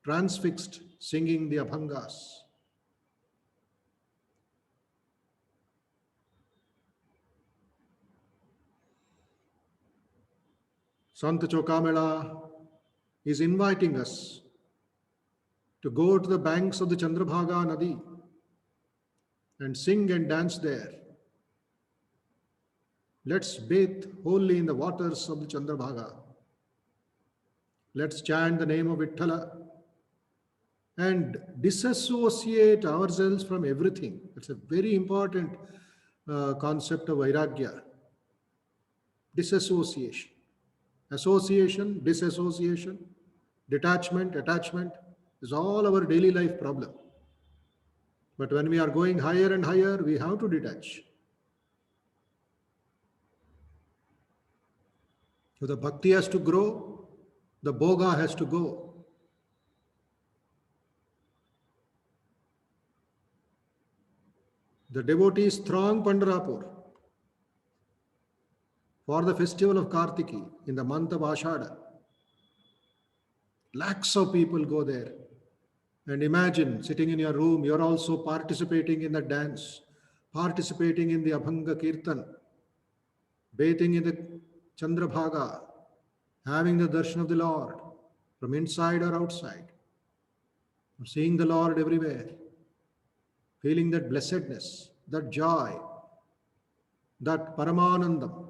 transfixed, singing the Abhangas. Sant Chokamela is inviting us to go to the banks of the Chandrabhaga Nadi and sing and dance there. Let's bathe wholly in the waters of the Chandrabhaga. Let's chant the name of Vitthala and disassociate ourselves from everything. It's a very important concept of Vairagya. Disassociation. Association, disassociation, detachment, attachment is all our daily life problem. But when we are going higher and higher, we have to detach. So the bhakti has to grow, the bhoga has to go. The devotees throng Pandharpur for the festival of Kartiki in the month of Ashada. Lakhs of people go there. And imagine sitting in your room, you're also participating in the dance, participating in the Abhanga Kirtan, bathing in the Chandrabhaga, having the darshan of the Lord from inside or outside, seeing the Lord everywhere, feeling that blessedness, that joy, that Paramanandam.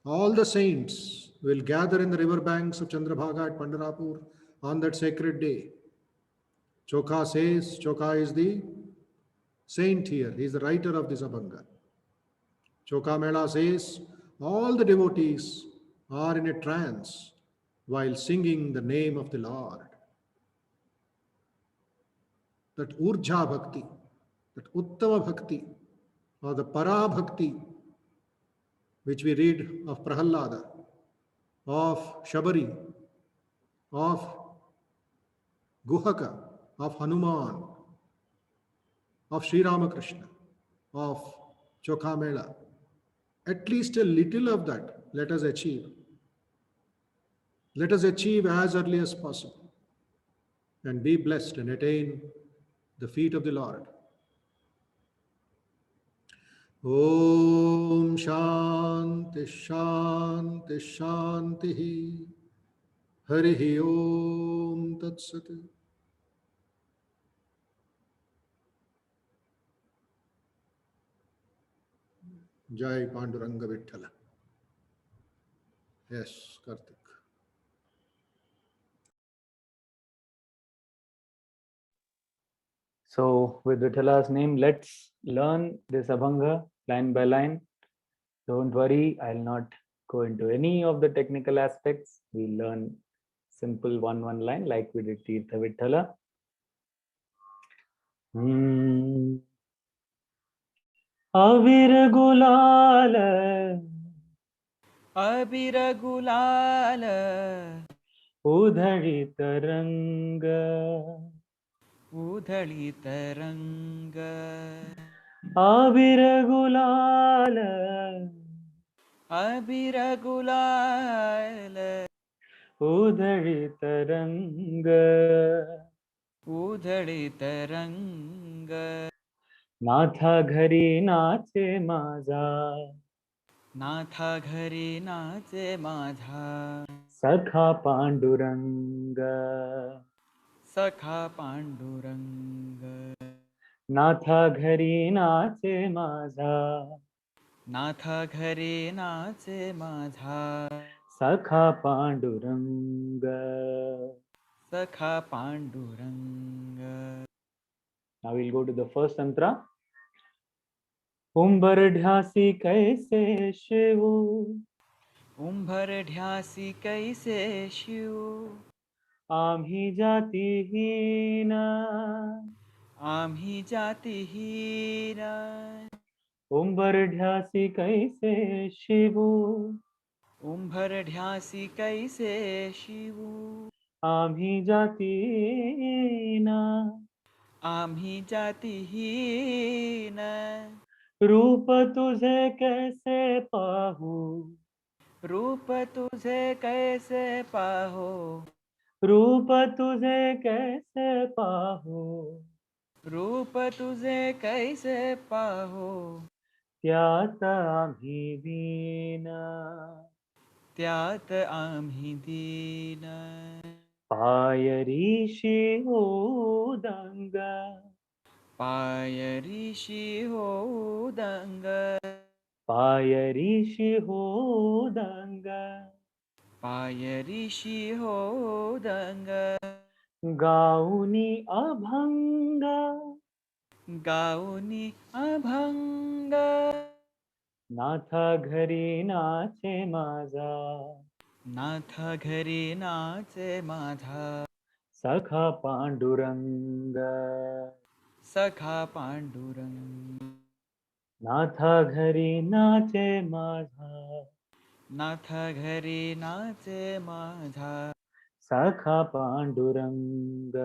All the saints will gather in the river banks of Chandrabhaga at Pandharpur on that sacred day. Chokha says, Chokha is the saint here. He is the writer of this Abhanga. Chokamela says, all the devotees are in a trance while singing the name of the Lord. That Urja Bhakti, that Uttama Bhakti, or the Para Bhakti, which we read of Prahalada, of Shabari, of Guhaka, of Hanuman, of Sri Ramakrishna, of Chokamela. At least a little of that let us achieve. Let us achieve as early as possible and be blessed and attain the feet of the Lord. Om Shanti Shanti Shanti Harihi Om Tat Sat. Jai Panduranga Vitthala. Yes, Karthik. So with Vitthala's name, let's learn this Abhanga line by line. Don't worry, I'll not go into any of the technical aspects. We'll learn simple one line like we did Tirtha Vitthala. Avir Gulal अबीर गुलाल Udhari Taranga उधळी तरंग Avir Gulal अबीर गुलाल उधळीत रंग उधळीत रंग नाथा घरी नाचे माझा नाथा घरी नाचे माझा सखा पांडुरंग सखा पांडुरंग नाथा घरी नाचे माझा नाथा घरी नाचे माझा सखा पांडुरंग सखा Pandurang. Now we'll go to the first tantra. उंबरढ्यासी कैसे शिव उंबरढ्यासी कैसे शिव आम्ही जातीहीन आम्ही जातीहीन उंबरढ्यासी कैसे शिव उंबरढ्यासी कैसे शिव आम्ही जातीहीन आम्ही जातीहीन रूप तुझे कैसे पाहू रूप तुझे कैसे पाहो रूप तुझे कैसे पाहू रूप तुझे कैसे पाहो त्यात आम्ही दीन त्यात आम्ही दीन पायरीशी उदंग पायरीशी हो दंग पायरीशी उदंग पायरीशी हो दंग गाऊनी अभंग गाऊनी अभंग नाथा घरी नाचे माझा नाथ घरी नाचे माझा सखा पांडुरंग सखा पांडुरंग नाथा घरी नाचे माझा नाथ घरी नाचे माझा सखा पांडुरंग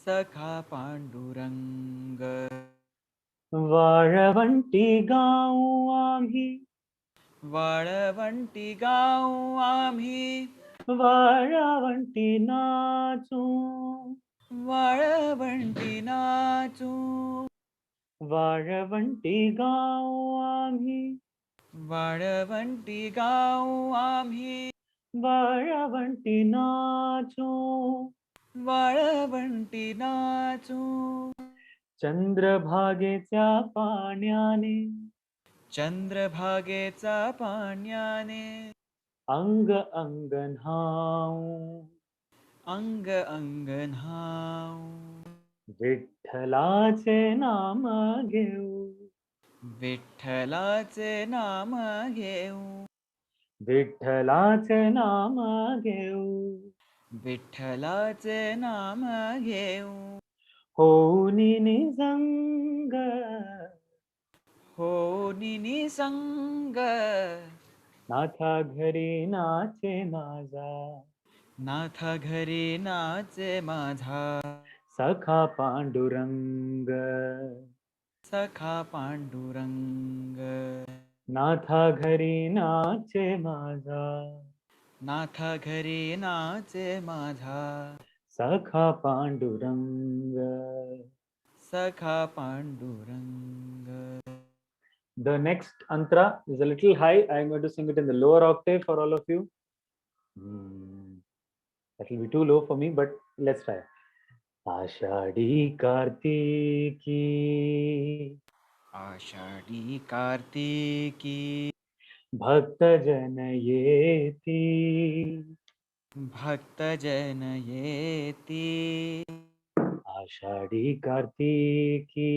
सखा पांडुरंग वाळवंटी गाऊ आम्ही वाळवंटी गाऊ आम्ही वाळवंटी नाचू वाळवंटी नाचू वाळवंटी गाऊ आम्ही वाळवंटी गाऊ आम्ही वाळवंटी नाचू वाळवंटी नाचू चंद्रभागेच्या पाण्याने चंद्रभागेचा पाण्याने अंग अंग न्हाऊ अंग अंग न्हाऊ विठ्ठलाचे नाम घेऊ विठ्ठलाचे नाम घेऊ विठ्ठलाचे नाम घेऊ विठ्ठलाचे नाम घेऊ होऊनी निसंग हो निसंग नाथा घरी नाचे माझा नाथ घरी नाचे माझा सखा पांडुरंग सखा पांडुरंग नाथा घरी नाचे माझा नाथ घरी नाचे माझा सखा पांडुरंग सखा Pandurang. The next antra is a little high. I am going to sing it in the lower octave for all of you. That will be too low for me, but let's try. Ashadhi Kartiki Ashadhi Kartiki भक्तजन येती भक्तजन येती आषाढी कार्तिकी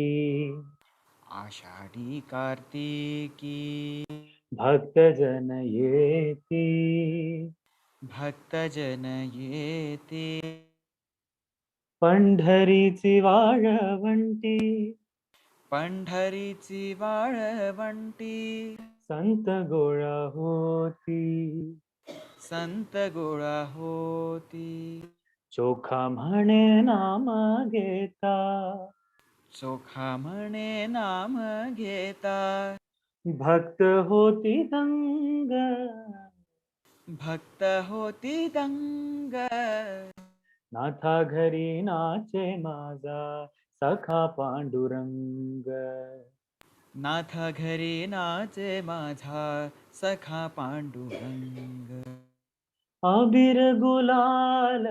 आषाढी कार्तिकी भक्तजन येती भक्तजन येती पंढरीची वाळवंटी पंढरीची वाळवंटी संत गोळा होती संत गोळा होती चोखा म्हणे नाम घेता चोखा म्हणे नाम घेता भक्त होती दंग, भक्त होती दंग, नाथा घरी नाचे माझा सखा पांडुरंग. नाथ घरी नाचे माझा सखा पांडुरंग. अबीर गुलाल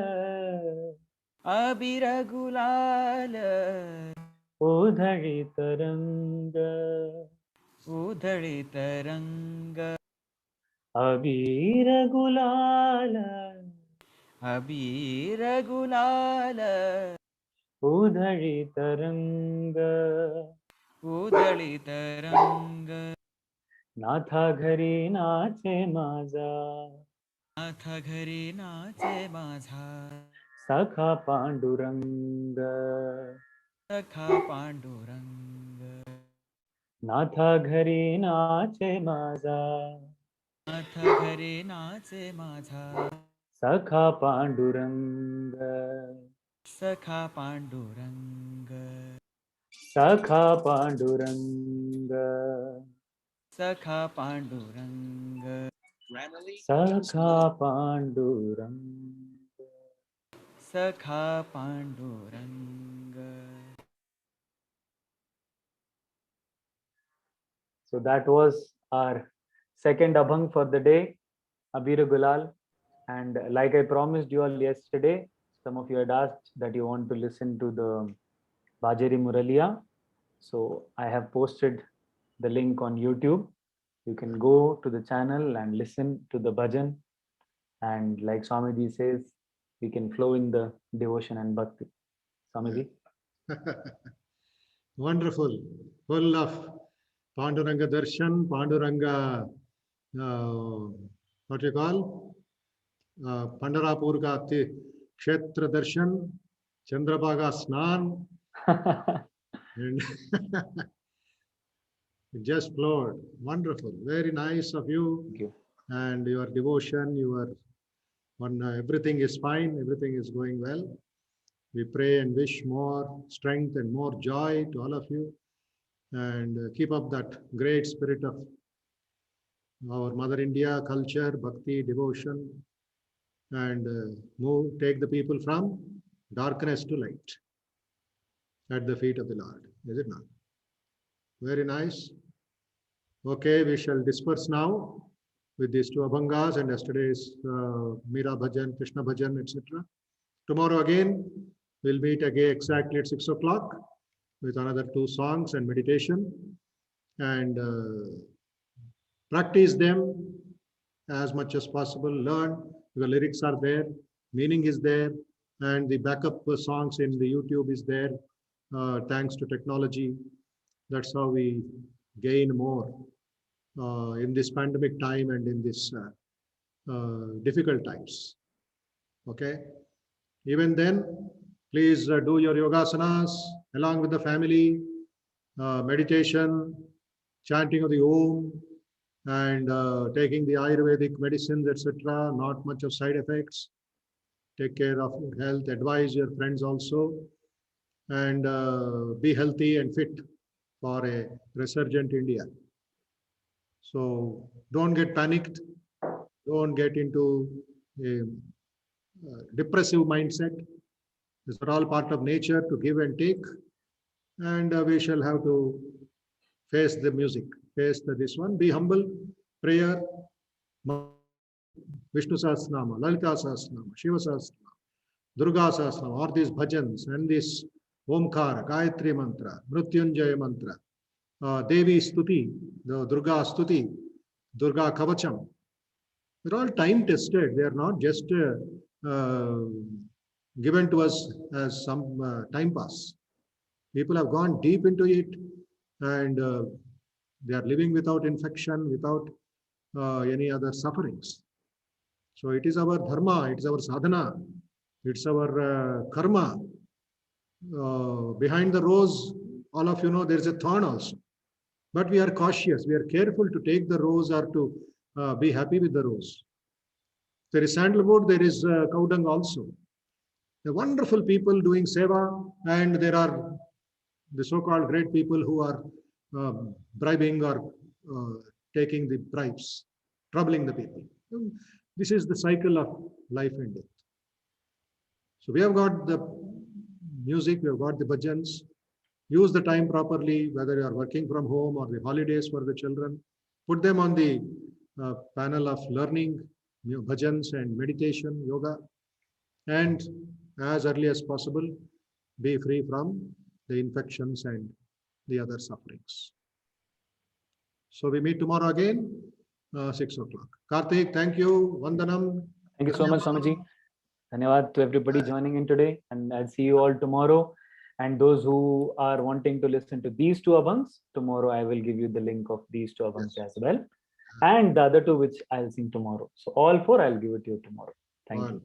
अबीर गुलाल उधळीत रंग, उधळीत रंग. अबीर गुलाल अबीर गुलाल उधळीत रंग. उधळीत रंग. नाथा घरी नाचे माझा नाथ घरी नाचे माझा सखा पांडुरंग. सखा पांडुरंग. नाथा घरी नाचे माझा नाथ घरी नाचे माझा सखा पांडुरंग. सखा पांडुरंग. सखा पांडुरंग. सखा पांडुरंग. सखा पांडुरंग. सखा Pandurang. So that was our second abhang for the day, Abir Gulal. And like I promised you all yesterday, some of you had asked that you want to listen to the Bajeri Muraliya. So I have posted the link on YouTube. You can go to the channel and listen to the bhajan. And like Swamiji says, we can flow in the devotion and bhakti. Swamiji. Wonderful, full of Panduranga Darshan, Panduranga, what you call? Pandarapur ka Kshetra Darshan, Chandrabhaga Snan, and it just flowed. Wonderful, very nice of you. Thank you. And your devotion, your everything is fine, everything is going well. We pray and wish more strength and more joy to all of you, and keep up that great spirit of our Mother India culture, bhakti, devotion, and take the people from darkness to light at the feet of the Lord. Is it not? Very nice. Okay, we shall disperse now with these two abhangas and yesterday's Meera Bhajan, Krishna Bhajan, etc. Tomorrow again, we'll meet again exactly at 6 o'clock with another 2 songs and meditation, and practice them as much as possible. Learn. The lyrics are there, meaning is there, and the backup songs in the YouTube is there. Thanks to technology, that's how we gain more in this pandemic time and in this difficult times. Okay. Even then, please do your yogasanas along with the family, meditation, chanting of the Om, and taking the Ayurvedic medicines, etc. Not much of side effects. Take care of your health. Advise your friends also, and be healthy and fit for a resurgent India. So don't get panicked. Don't get into a depressive mindset. These are all part of nature to give and take, and we shall have to face the music, face this one. Be humble, prayer, Vishnu Sahasranama, Lalita Sahasranama, Shiva Sahasranama, Durga Sahasranama, all these bhajans and this Omkara, Gayatri Mantra, Mrityunjaya Mantra, Devi Stuti, the Durga Stuti, Durga Kavacham. They're all time tested. They are not just given to us as some time pass. People have gone deep into it, and they are living without infection, without any other sufferings. So it is our dharma, it is our sadhana, it's our karma. Behind the rose, all of you know there is a thorn also. But we are cautious, we are careful to take the rose or to be happy with the rose. There is sandalwood, there is cow dung also. The wonderful people doing seva, and there are the so-called great people who are bribing or taking the bribes, troubling the people. This is the cycle of life and death. So we have got the music, we have got the bhajans. Use the time properly, whether you are working from home or the holidays for the children. Put them on the panel of learning, bhajans and meditation, yoga. And as early as possible, be free from the infections and the other sufferings. So we meet tomorrow again, 6 o'clock. Karthik, thank you. Vandanam. Thank you so much, Swamiji. Dhanyawad to everybody joining in today, and I'll see you all tomorrow. And those who are wanting to listen to these two abhangs, tomorrow I will give you the link of these two abhangs as well, and the other two which I'll sing tomorrow. So all four I'll give it to you tomorrow. Thank you.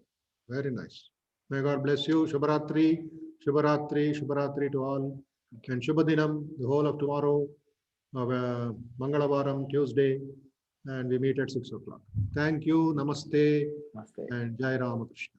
Very nice. May God bless you. Shubharatri, Shubharatri, Shubharatri to all. And Shubhadinam, the whole of tomorrow, Mangalavaram, Tuesday, and we meet at 6 o'clock. Thank you. Namaste. Namaste. And Jai Ramakrishna.